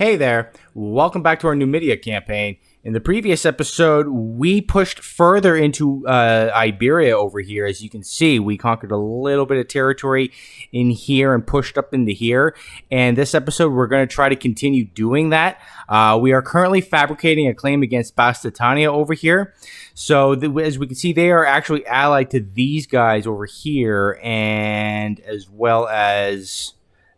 Hey there, welcome back to our Numidia campaign. In the previous episode, we pushed further into Iberia over here. As you can see, we conquered a little bit of territory in here and pushed up into here. And this episode, we're going to try to continue doing that. We are currently fabricating a claim against Bastitania over here. So as we can see, they are actually allied to these guys over here, and as well as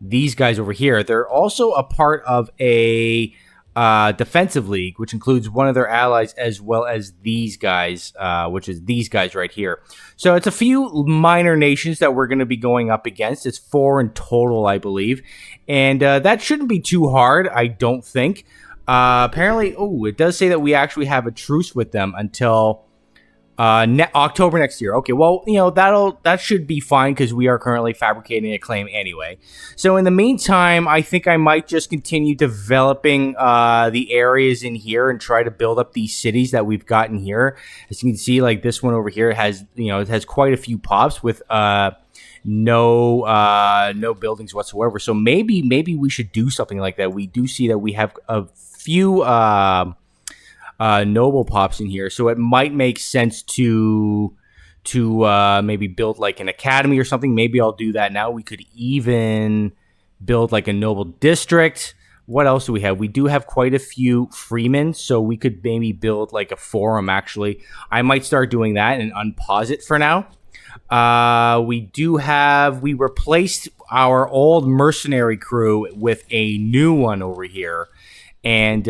these guys over here. They're also a part of a defensive league, which includes one of their allies as well as these guys, which is these guys right here. So it's a few minor nations that we're going to be going up against. It's 4 in total, I believe. And that shouldn't be too hard, I don't think. Apparently, it does say that we actually have a truce with them until October next year. Okay, well, that should be fine because we are currently fabricating a claim anyway. So in the meantime, I think I might just continue developing the areas in here and try to build up these cities that we've gotten here. As you can see, like this one over here has, it has quite a few pops with no buildings whatsoever. So maybe we should do something like that. We do see that we have a few noble pops in here, so it might make sense to maybe build like an academy or something. Maybe I'll do that now. We could even build like a noble district. What else do we have? We do have quite a few freemen, so we could maybe build like a forum. Actually, I might start doing that and unpause it for now. We replaced our old mercenary crew with a new one over here, and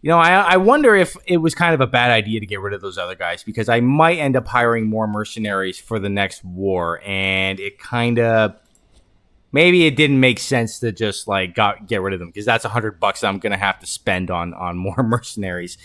I wonder if it was kind of a bad idea to get rid of those other guys, because I might end up hiring more mercenaries for the next war, and maybe it didn't make sense to just get rid of them, because that's $100 I'm gonna have to spend on more mercenaries.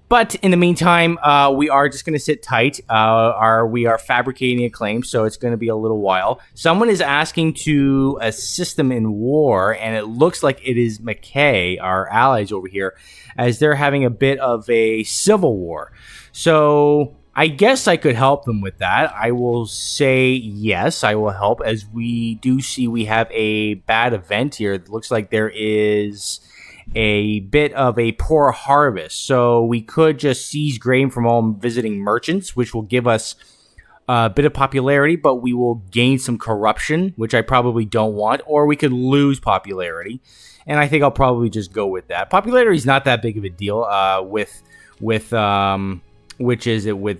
But in the meantime, we are just going to sit tight. We are fabricating a claim, so it's going to be a little while. Someone is asking to assist them in war, and it looks like it is McKay, our allies over here, as they're having a bit of a civil war. So I guess I could help them with that. I will say yes, I will help, as we do see we have a bad event here. It looks like there is a bit of a poor harvest, so we could just seize grain from all visiting merchants, which will give us a bit of popularity, but we will gain some corruption, which I probably don't want, or we could lose popularity, and I think I'll probably just go with that. Popularity is not that big of a deal with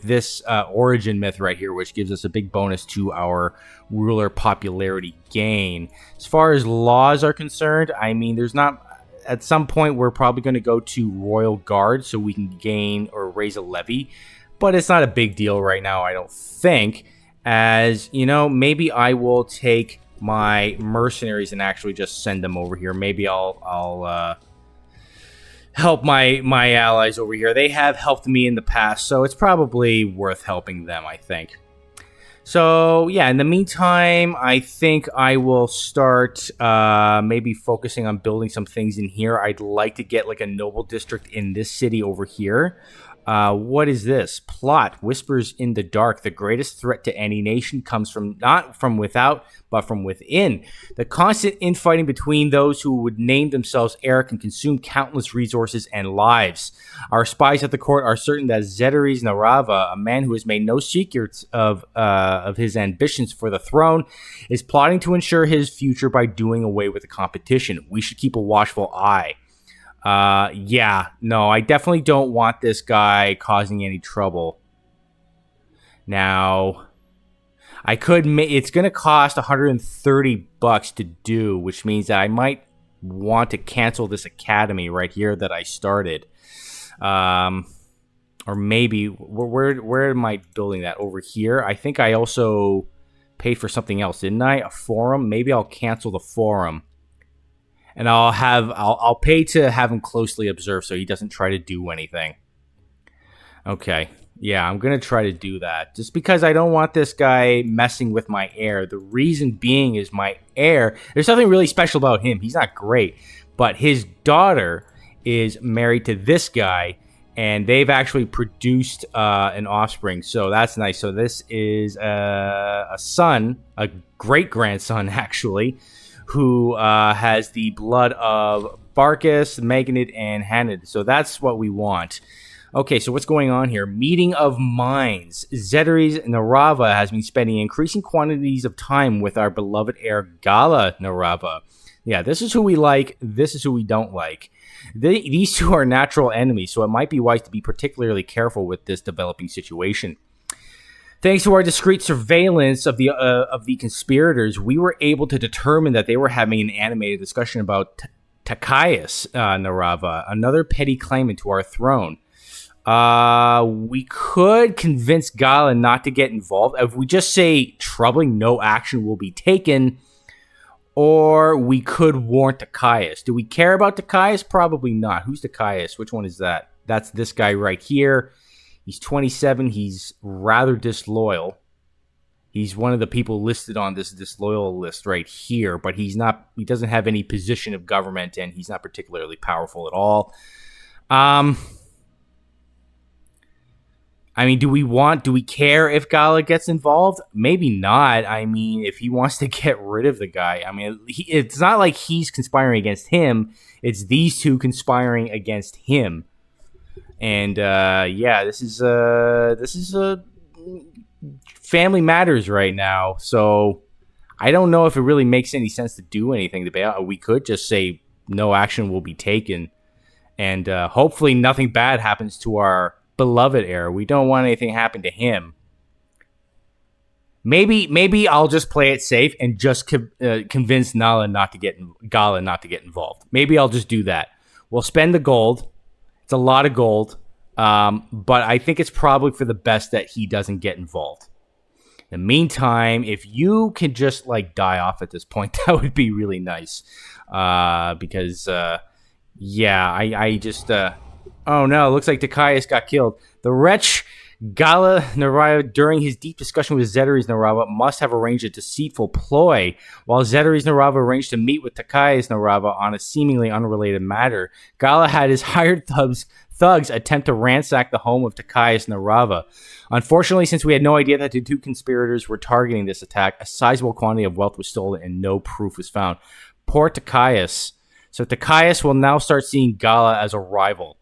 this origin myth right here, which gives us a big bonus to our ruler popularity gain. As far as laws are concerned, I mean, there's not. At some point, we're probably going to go to Royal Guard so we can gain or raise a levy. But it's not a big deal right now, I don't think. As, maybe I will take my mercenaries and actually just send them over here. Maybe I'll help my allies over here. They have helped me in the past, so it's probably worth helping them, I think. So, yeah, in the meantime, I think I will start maybe focusing on building some things in here. I'd like to get like a noble district in this city over here. What is this? Plot whispers in the dark. The greatest threat to any nation comes from not from without, but from within. The constant infighting between those who would name themselves heir can consume countless resources and lives. Our spies at the court are certain that Zeteres Narava, a man who has made no secrets of his ambitions for the throne, is plotting to ensure his future by doing away with the competition. We should keep a watchful eye. I definitely don't want this guy causing any trouble. Now, it's going to cost $130 to do, which means that I might want to cancel this academy right here that I started. Or maybe, where am I building that? Over here? I think I also paid for something else, didn't I? A forum? Maybe I'll cancel the forum. And I'll pay to have him closely observed so he doesn't try to do anything. Okay. Yeah, I'm going to try to do that. Just because I don't want this guy messing with my heir. The reason being is my heir, there's something really special about him. He's not great. But his daughter is married to this guy, and they've actually produced an offspring. So that's nice. So this is a son, a great-grandson, actually, who has the blood of Barcus, Magnet, and Hanid. So that's what we want. Okay, so what's going on here? Meeting of minds. Zeteris Narava has been spending increasing quantities of time with our beloved heir Gala Narava. Yeah, this is who we like. This is who we don't like. These two are natural enemies, so it might be wise to be particularly careful with this developing situation. Thanks to our discreet surveillance of the conspirators, we were able to determine that they were having an animated discussion about Takaius Narava, another petty claimant to our throne. We could convince Gala not to get involved. If we just say troubling, no action will be taken, or we could warn Takaius. Do we care about Takaius? Probably not. Who's Takaius? Which one is that? That's this guy right here. He's 27. He's rather disloyal. He's one of the people listed on this disloyal list right here, but he's not. He doesn't have any position of government, and he's not particularly powerful at all. I mean, do we care if Gala gets involved? Maybe not. I mean, if he wants to get rid of the guy, I mean, it's not like he's conspiring against him. It's these two conspiring against him. And yeah, this is family matters right now. So I don't know if it really makes any sense to do anything. We could just say no action will be taken, and hopefully nothing bad happens to our beloved heir. We don't want anything happen to him. Maybe I'll just play it safe and just convince Gala not to get involved. Maybe I'll just do that. We'll spend the gold. It's a lot of gold, but I think it's probably for the best that he doesn't get involved. In the meantime, if you can just die off at this point, that would be really nice. Because yeah, I just oh no, it looks like Takaius got killed. The wretch Gala Narava, during his deep discussion with Zeteris Narava, must have arranged a deceitful ploy. While Zeteris Narava arranged to meet with Takaius Narava on a seemingly unrelated matter, Gala had his hired thugs attempt to ransack the home of Takaius Narava. Unfortunately, since we had no idea that the two conspirators were targeting this attack, a sizable quantity of wealth was stolen and no proof was found. Poor Takaius. So Takaius will now start seeing Gala as a rival.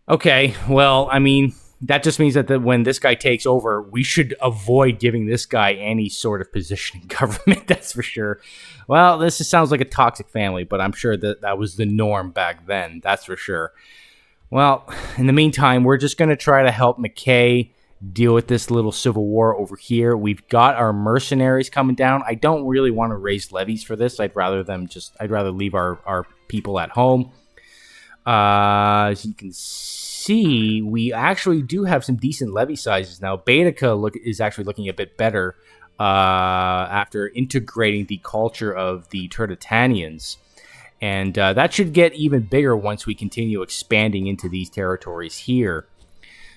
Okay, well, I mean, that just means that when this guy takes over, we should avoid giving this guy any sort of position in government, that's for sure. Well, this sounds like a toxic family, but I'm sure that was the norm back then, that's for sure. Well, in the meantime, we're just going to try to help McKay deal with this little civil war over here. We've got our mercenaries coming down. I don't really want to raise levies for this. I'd rather leave our people at home. As you can see, we actually do have some decent levy sizes now. Baetica is actually looking a bit better after integrating the culture of the Tertanians. And that should get even bigger once we continue expanding into these territories here.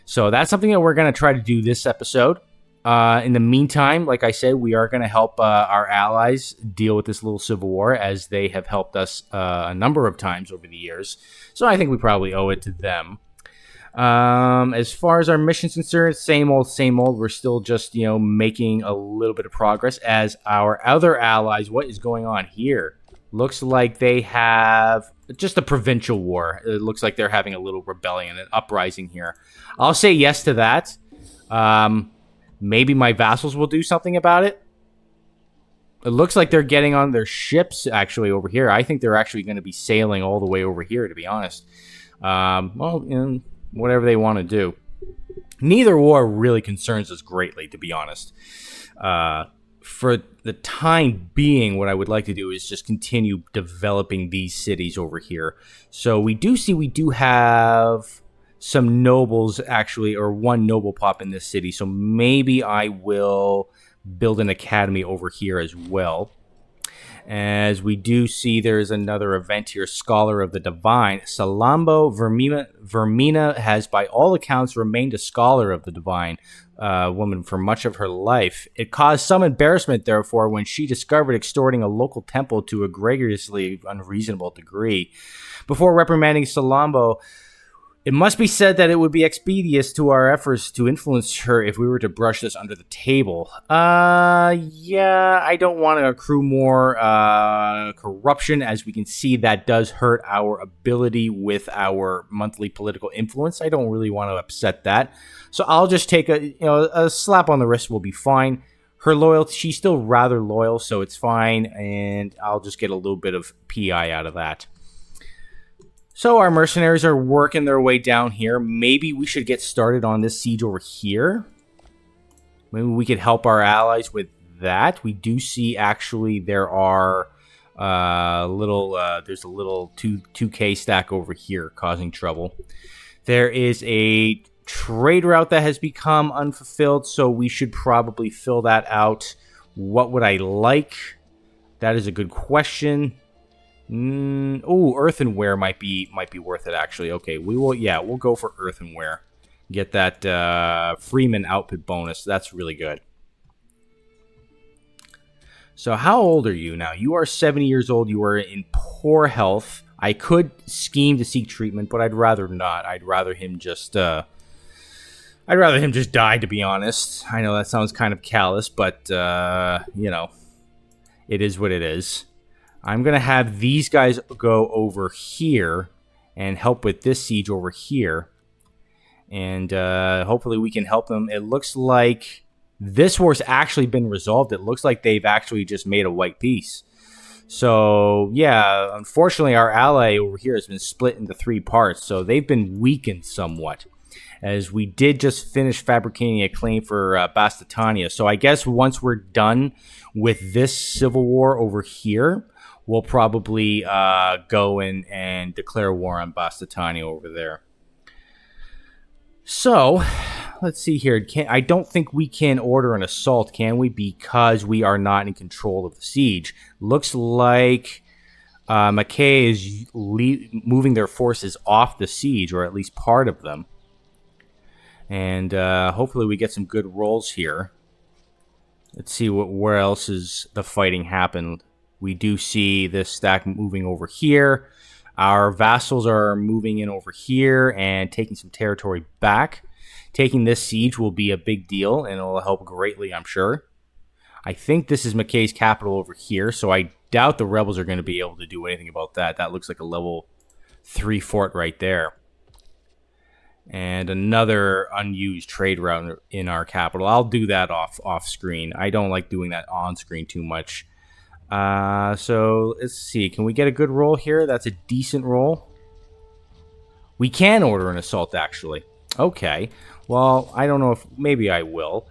So that's something that we're going to try to do this episode. In the meantime, like I said, we are going to help our allies deal with this little civil war, as they have helped us a number of times over the years. So I think we probably owe it to them. As far as our mission's concerned, same old. We're still just, making a little bit of progress. As our other allies, what is going on here? Looks like they have just a provincial war. It looks like they're having a little rebellion, an uprising here. I'll say yes to that. Maybe my vassals will do something about it. It looks like they're getting on their ships actually over here. I think they're actually going to be sailing all the way over here, to be honest. Well, whatever they want to do. Neither war really concerns us greatly, to be honest. For the time being, what I would like to do is just continue developing these cities over here. So we do have some nobles actually, or one noble pop in this city. So maybe I will build an academy over here as well. As we do see, there's another event here, Scholar of the Divine. Salambo Vermina has, by all accounts, remained a Scholar of the Divine woman for much of her life. It caused some embarrassment, therefore, when she discovered extorting a local temple to a egregiously unreasonable degree. Before reprimanding Salambo, It must be said that it would be expeditious to our efforts to influence her if we were to brush this under the table. Yeah, I don't want to accrue more corruption. As we can see, that does hurt our ability with our monthly political influence. I don't really want to upset that. So I'll just take a slap on the wrist will be fine. Her loyalty, she's still rather loyal, so it's fine, and I'll just get a little bit of PI out of that. So our mercenaries are working their way down here. Maybe we should get started on this siege over here. Maybe we could help our allies with that. We do see actually there are there's a little 2K stack over here causing trouble. There is a trade route that has become unfulfilled, so we should probably fill that out. What would I like? That is a good question. Earthenware might be worth it actually. Okay, we'll go for earthenware. Get that Freeman output bonus. That's really good. So how old are you now? You are 70 years old. You are in poor health. I could scheme to seek treatment, but I'd rather not. I'd rather him just die, to be honest. I know that sounds kind of callous, but it is what it is. I'm going to have these guys go over here and help with this siege over here. And hopefully we can help them. It looks like this war's actually been resolved. It looks like they've actually just made a white peace. So, yeah, unfortunately our ally over here has been split into 3 parts. So they've been weakened somewhat, as we did just finish fabricating a claim for Bastitania. So I guess once we're done with this civil war over here, we'll probably go in and declare war on Bastitania over there. So, let's see here. I don't think we can order an assault, can we? Because we are not in control of the siege. Looks like Mackay is moving their forces off the siege, or at least part of them. And hopefully we get some good rolls here. Let's see where else is the fighting happened. We do see this stack moving over here. Our vassals are moving in over here and taking some territory back. Taking this siege will be a big deal, and it'll help greatly, I'm sure. I think this is Mackay's capital over here, so I doubt the rebels are going to be able to do anything about that. That looks like a level 3 fort right there. And another unused trade route in our capital. I'll do that off screen. I don't like doing that on screen too much. So let's see. Can we get a good roll here? That's a decent roll. We can order an assault, actually. Okay. Well, I don't know if... Maybe I will.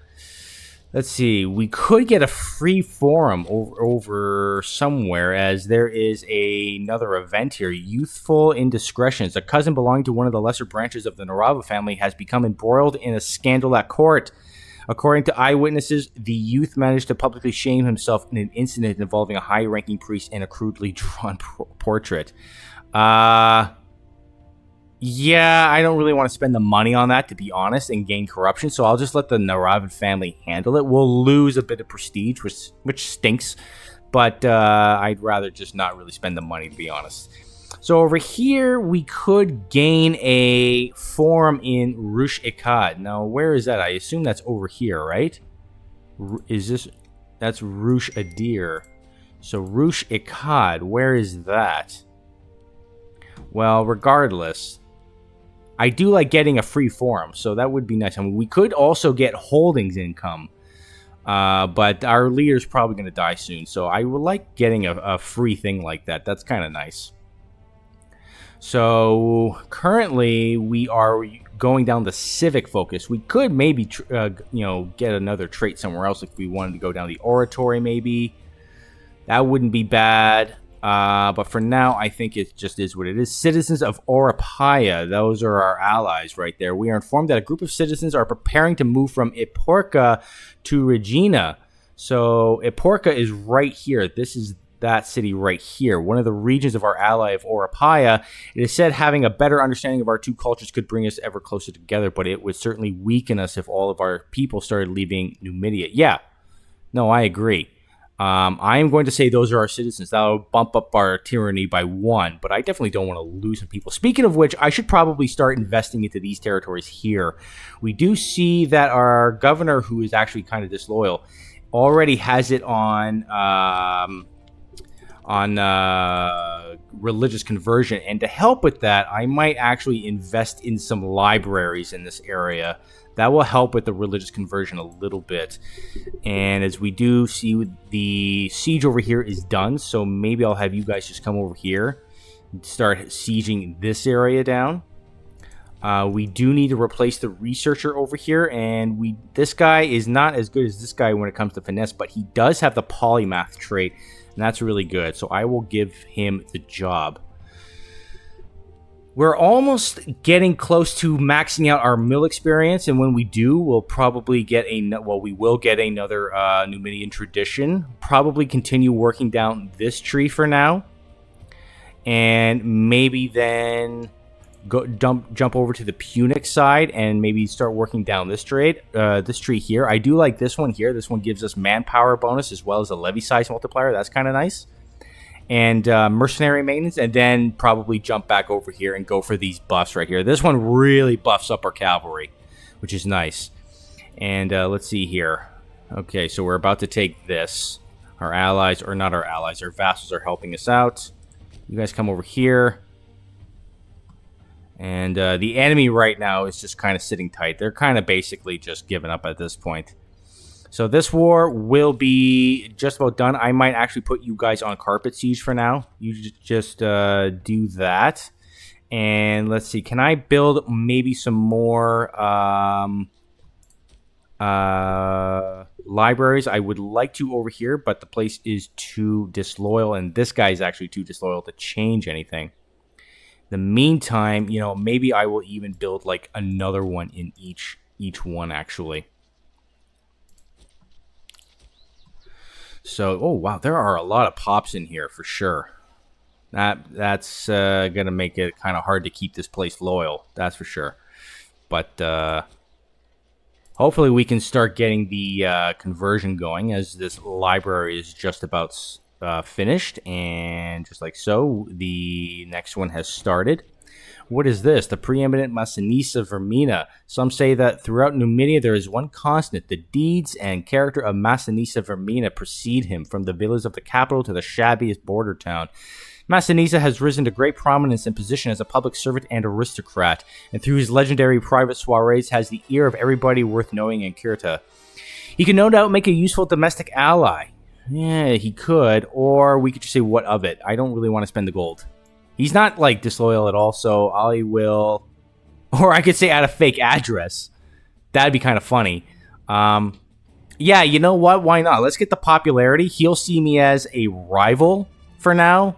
Let's see. We could get a free forum over somewhere, as there is another event here. Youthful Indiscretions. A cousin belonging to one of the lesser branches of the Narava family has become embroiled in a scandal at court. According to eyewitnesses, the youth managed to publicly shame himself in an incident involving a high-ranking priest and a crudely drawn portrait. Yeah, I don't really want to spend the money on that, to be honest, and gain corruption, so I'll just let the Naravan family handle it. We'll lose a bit of prestige, which stinks, but I'd rather just not really spend the money, to be honest. So over here, we could gain a forum in Rush Ekad. Now, where is that? I assume that's over here, right? That's Rush Adir. So Rush Ekad, where is that? Well, regardless, I do like getting a free forum, so that would be nice. I mean, we could also get holdings income, but our leader's probably going to die soon, so I would like getting a free thing like that. That's kind of nice. So currently we are going down the civic focus. We could maybe get another trait somewhere else if we wanted to go down the oratory maybe. That wouldn't be bad. But for now, I think it just is what it is. Citizens of Orapaya, those are our allies right there. We are informed that a group of citizens are preparing to move from Iporca to Regina. So Iporca is right here. This is that city right here, one of the regions of our ally of Orapaya. It is said having a better understanding of our two cultures could bring us ever closer together, but it would certainly weaken us if all of our people started leaving Numidia. Yeah, no, I agree. I am going to say those are our citizens. That'll bump up our tyranny by 1, but I definitely don't want to lose some people. Speaking of which, I should probably start investing into these territories here. We do see that our governor, who is actually kind of disloyal, already has it on religious conversion. And to help with that, I might actually invest in some libraries in this area. That will help with the religious conversion a little bit. And as we do see, the siege over here is done. So maybe I'll have you guys just come over here and start sieging this area down. We do need to replace the researcher over here. And this guy is not as good as this guy when it comes to finesse, but he does have the polymath trait. And that's really good. So I will give him the job. We're almost getting close to maxing out our mill experience, and when we do, we'll probably get we will get another Numidian tradition. Probably continue working down this tree for now, and maybe then jump over to the Punic side and maybe start working down this tree here. I do like this one here. This one gives us manpower bonus as well as a levy size multiplier. That's kind of nice. And mercenary maintenance, and then probably jump back over here and go for these buffs right here. This one really buffs up our cavalry, which is nice. And let's see here. Okay, so we're about to take this. Our allies, or not our allies, our vassals are helping us out. You guys come over here. And the enemy right now is just kind of sitting tight. They're kind of basically just giving up at this point. So this war will be just about done. I might actually put you guys on carpet siege for now. You just do that. And let's see. Can I build maybe some more libraries? I would like to over here, but the place is too disloyal. And this guy is actually too disloyal to change anything. In the meantime, maybe I will even build like another one in each one actually. So, oh wow, there are a lot of pops in here for sure. That's gonna make it kind of hard to keep this place loyal. That's for sure. But hopefully we can start getting the conversion going, as this library is just about finished, and just like so, the next one has started. What is this? The preeminent Massylia Vermina. Some say that throughout Numidia there is one constant. The deeds and character of Massylia Vermina precede him, from the villas of the capital to the shabbiest border town. Massylia has risen to great prominence and position as a public servant and aristocrat, and through his legendary private soirees has the ear of everybody worth knowing in Kirta. He can no doubt make a useful domestic ally. Yeah, he could, or we could just say what of it. I don't really want to spend the gold. He's not, like, disloyal at all, so I will... Or I could say add a fake address. That'd be kind of funny. Yeah, you know what? Why not? Let's get the popularity. He'll see me as a rival for now.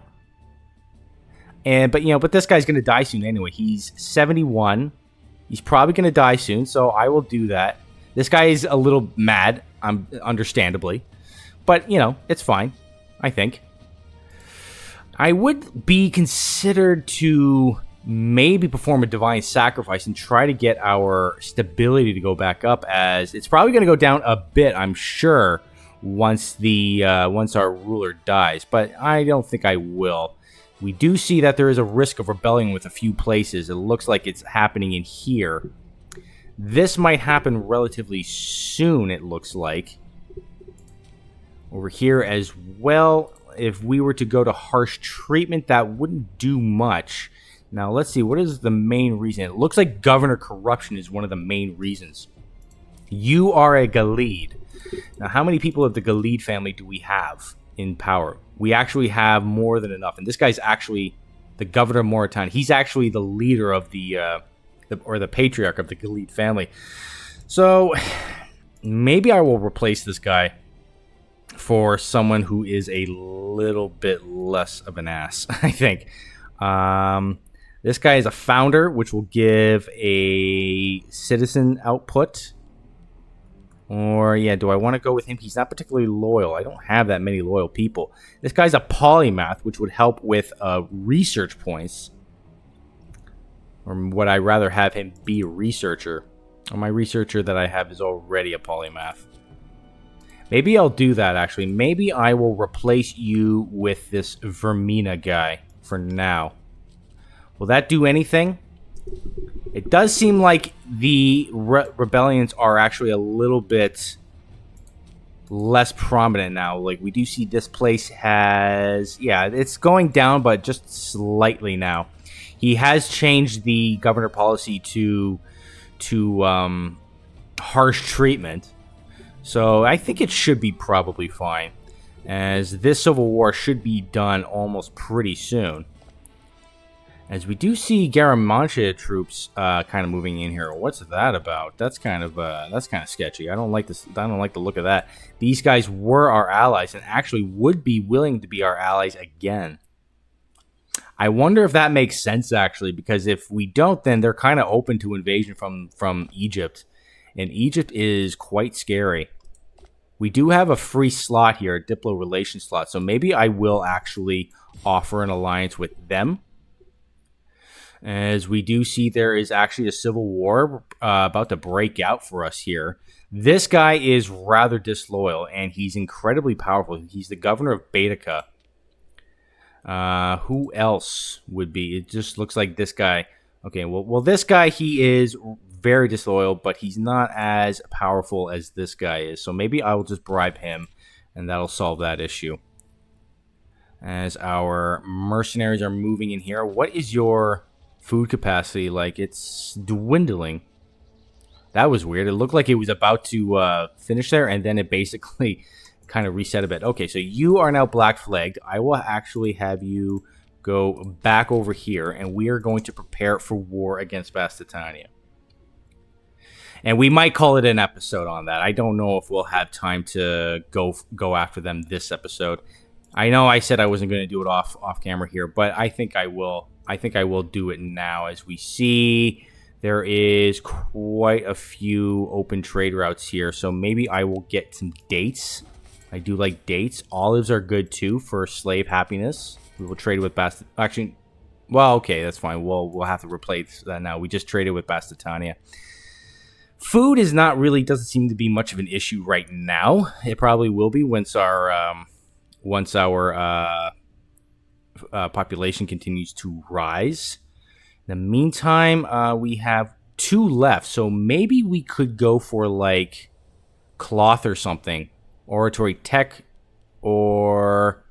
But this guy's going to die soon anyway. He's 71. He's probably going to die soon, so I will do that. This guy is a little mad, understandably. But, it's fine, I think. I would be considered to maybe perform a divine sacrifice and try to get our stability to go back up, as it's probably going to go down a bit, I'm sure, once our ruler dies. But I don't think I will. We do see that there is a risk of rebelling with a few places. It looks like it's happening in here. This might happen relatively soon, it looks like. Over here as well. If we were to go to harsh treatment, that wouldn't do much. Now, let's see. What is the main reason? It looks like governor corruption is one of the main reasons. You are a Galid. Now, how many people of the Galid family do we have in power? We actually have more than enough. And this guy's actually the governor of Mauritania. He's actually the leader of the patriarch of the Galid family. So, maybe I will replace this guy for someone who is a little bit less of an ass, I think. This guy is a founder, which will give a citizen output. Or, yeah, do I want to go with him? He's not particularly loyal. I don't have that many loyal people. This guy's a polymath, which would help with research points. Or would I rather have him be a researcher? Or my researcher that I have is already a polymath. Maybe I'll do that, actually. Maybe I will replace you with this Vermina guy for now. Will that do anything? It does seem like the rebellions are actually a little bit less prominent now. Like, we do see this place has... Yeah, it's going down, but just slightly now. He has changed the governor policy to harsh treatment. So I think it should be probably fine, as this civil war should be done almost pretty soon. As we do see Garamantia troops kind of moving in here. What's that about? That's kind of sketchy. I don't like this. I don't like the look of that. These guys were our allies and actually would be willing to be our allies again. I wonder if that makes sense, actually, because if we don't, then they're kind of open to invasion from Egypt. And Egypt is quite scary. We do have a free slot here, a Diplo Relations slot, so maybe I will actually offer an alliance with them. As we do see, there is actually a civil war about to break out for us here. This guy is rather disloyal, and he's incredibly powerful. He's the governor of Baetica. Who else would be? It just looks like this guy. Okay, well, this guy, he is very disloyal, but he's not as powerful as this guy is. So maybe I will just bribe him, and that'll solve that issue. As our mercenaries are moving in here, what is your food capacity like? It's dwindling. That was weird. It looked like it was about to finish there, and then it basically kind of reset a bit. Okay, so you are now black flagged. I will actually have you go back over here, and we are going to prepare for war against Bastitania. And we might call it an episode on that. I don't know if we'll have time to go after them this episode. I know I said I wasn't going to do it off camera here, but I think I will. I think I will do it now. As we see, there is quite a few open trade routes here, so maybe I will get some dates. I do like dates. Olives are good too for slave happiness. We will trade with Actually, well, okay, that's fine. We'll have to replace that now. We just traded with Bastitania. Food is not really, doesn't seem to be much of an issue right now. It probably will be once our population continues to rise. In the meantime, we have 2 left, so maybe we could go for like cloth or something, oratory tech, or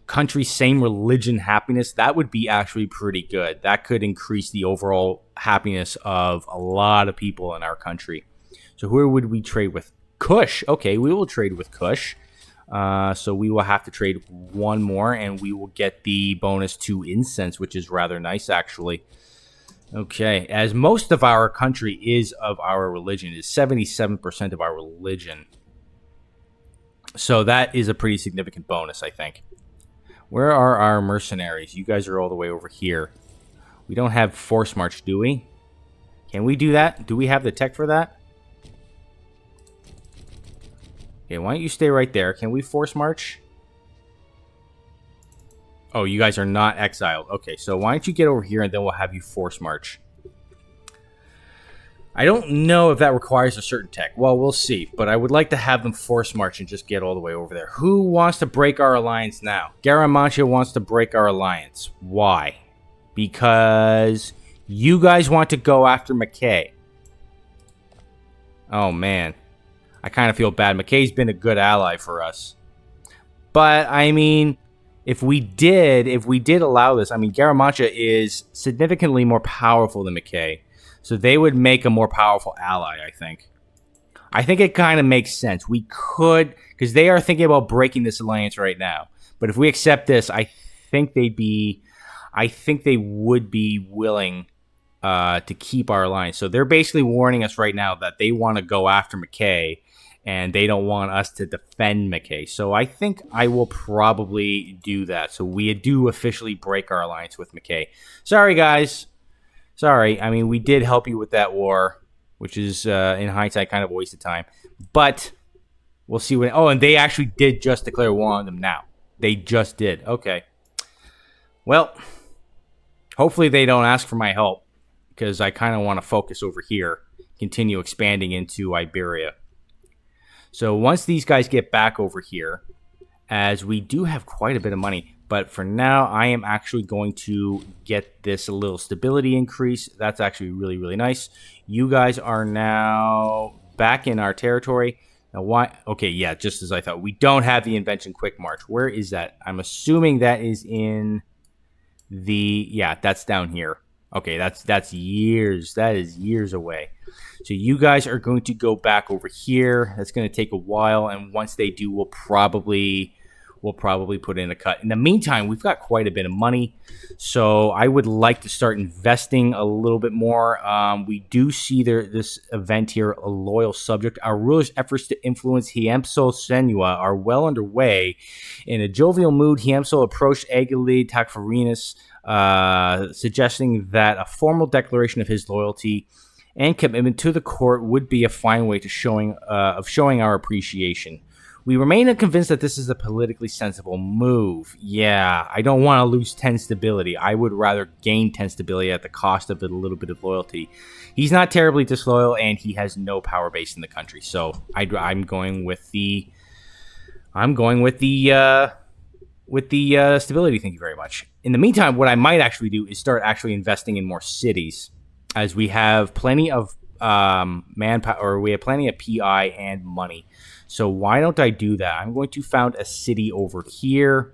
country same religion happiness. That would be actually pretty good. That could increase the overall happiness of a lot of people in our country. So who would we trade with? Kush. Okay, we will trade with Kush. So we will have to trade one more, and we will get the bonus to incense, which is rather nice, actually. Okay, as most of our country is of our religion, is 77% of our religion. So that is a pretty significant bonus, I think. Where are our mercenaries? You guys are all the way over here. We don't have force march, do we? Can we do that? Do we have the tech for that? Okay, why don't you stay right there? Can we force march? Oh, you guys are not exiled. Okay, so why don't you get over here and then we'll have you force march. I don't know if that requires a certain tech. Well, we'll see. But I would like to have them force march and just get all the way over there. Who wants to break our alliance now? Garamantia wants to break our alliance. Why? Because you guys want to go after McKay. Oh, man. I kind of feel bad. McKay's been a good ally for us. But, I mean, if we did allow this, I mean, Garamantia is significantly more powerful than McKay. So they would make a more powerful ally, I think. I think it kind of makes sense. We could, because they are thinking about breaking this alliance right now. But if we accept this, I think they would be willing to keep our alliance. So they're basically warning us right now that they want to go after McKay, and they don't want us to defend McKay. So I think I will probably do that. So we do officially break our alliance with McKay. Sorry, guys. Sorry, I mean, we did help you with that war, which is, in hindsight, kind of a waste of time. But we'll see when... Oh, and they actually did just declare war on them now. They just did. Okay. Well, hopefully they don't ask for my help, because I kind of want to focus over here, continue expanding into Iberia. So once these guys get back over here, as we do have quite a bit of money, but for now, I am actually going to get this a little stability increase. That's actually really, really nice. You guys are now back in our territory. Now, why? Okay, yeah, just as I thought. We don't have the invention quick march. Where is that? I'm assuming that is in the... Yeah, that's down here. Okay, that's years. That is years away. So you guys are going to go back over here. That's going to take a while, and once they do, we'll probably put in a cut. In the meantime, we've got quite a bit of money, so I would like to start investing a little bit more. We do see this event here, a loyal subject. Our ruler's efforts to influence Hiempsal Senua are well underway. In a jovial mood, Hiempsal approached Agilid Takfarinus, suggesting that a formal declaration of his loyalty and commitment to the court would be a fine way to showing our appreciation. We remain unconvinced that this is a politically sensible move. Yeah, I don't want to lose 10 stability. I would rather gain 10 stability at the cost of a little bit of loyalty. He's not terribly disloyal, and he has no power base in the country. So I'm going with the stability. Thank you very much. In the meantime, what I might actually do is start actually investing in more cities, as we have plenty of manpower, or we have plenty of PI and money. So why don't I do that? I'm going to found a city over here,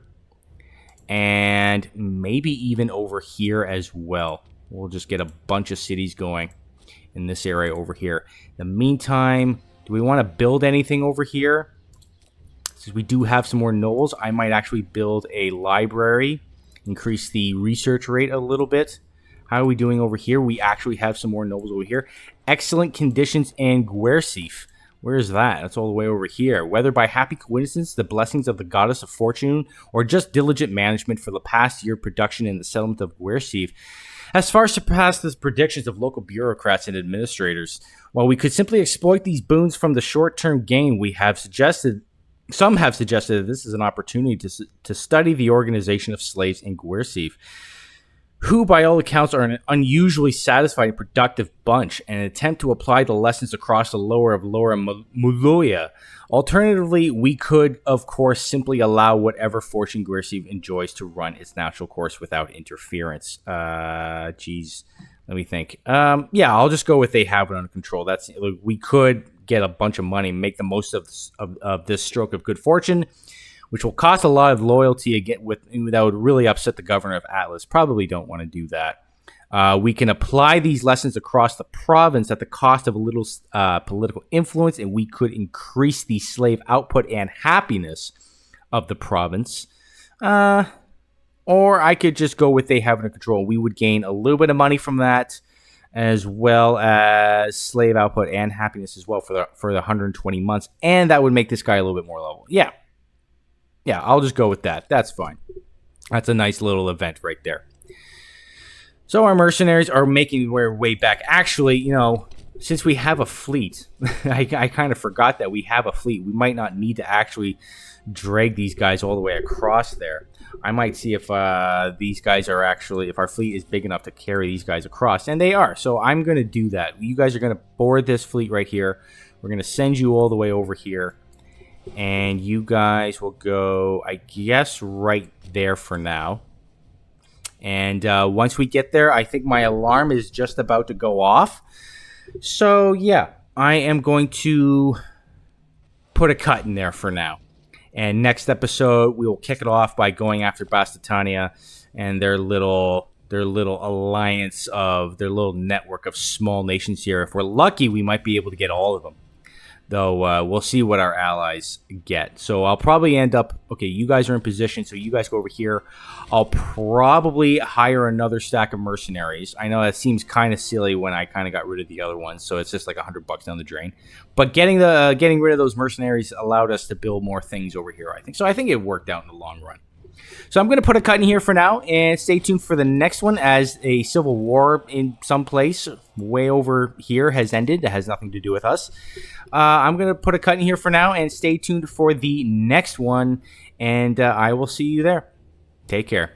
and maybe even over here as well. We'll just get a bunch of cities going in this area over here. In the meantime, do we want to build anything over here? Since we do have some more nobles, I might actually build a library, increase the research rate a little bit. How are we doing over here? We actually have some more nobles over here. Excellent conditions in Guernsif. Where is that? That's all the way over here. Whether by happy coincidence, the blessings of the goddess of fortune, or just diligent management for the past year, production in the settlement of Guernsif has far surpassed the predictions of local bureaucrats and administrators. While we could simply exploit these boons from the short-term gain, some have suggested that this is an opportunity to study the organization of slaves in Guernsif, who by all accounts are an unusually satisfied and productive bunch, and an attempt to apply the lessons across the lower of Lower Muluia. Alternatively, we could, of course, simply allow whatever fortune Guernsif enjoys to run its natural course without interference. Geez, let me think. Yeah, I'll just go with they have it under control. We could get a bunch of money, make the most of this stroke of good fortune, which will cost a lot of loyalty again. That would really upset the governor of Atlas. Probably don't want to do that. We can apply these lessons across the province at the cost of a little political influence, and we could increase the slave output and happiness of the province. Or I could just go with they have it under control. We would gain a little bit of money from that, as well as slave output and happiness as well for the 120 months, and that would make this guy a little bit more level. Yeah, I'll just go with that. That's fine. That's a nice little event right there. So our mercenaries are making their way back. Actually, since we have a fleet, I kind of forgot that we have a fleet. We might not need to actually drag these guys all the way across there. I might see if these guys are actually, if our fleet is big enough to carry these guys across. And they are. So I'm going to do that. You guys are going to board this fleet right here. We're going to send you all the way over here. And you guys will go, I guess, right there for now. And once we get there, I think my alarm is just about to go off. So, yeah, I am going to put a cut in there for now. And next episode, we will kick it off by going after Bastitania and their little alliance of, their little network of small nations here. If we're lucky, we might be able to get all of them. Though we'll see what our allies get. So I'll probably end up... Okay, you guys are in position, so you guys go over here. I'll probably hire another stack of mercenaries. I know that seems kind of silly when I kind of got rid of the other ones, so it's just like $100 down the drain. But getting rid of those mercenaries allowed us to build more things over here, I think. So I think it worked out in the long run. So I'm going to put a cut in here for now, and stay tuned for the next one, as a civil war in some place way over here has ended. It has nothing to do with us. I'm going to put a cut in here for now, and stay tuned for the next one, and I will see you there. Take care.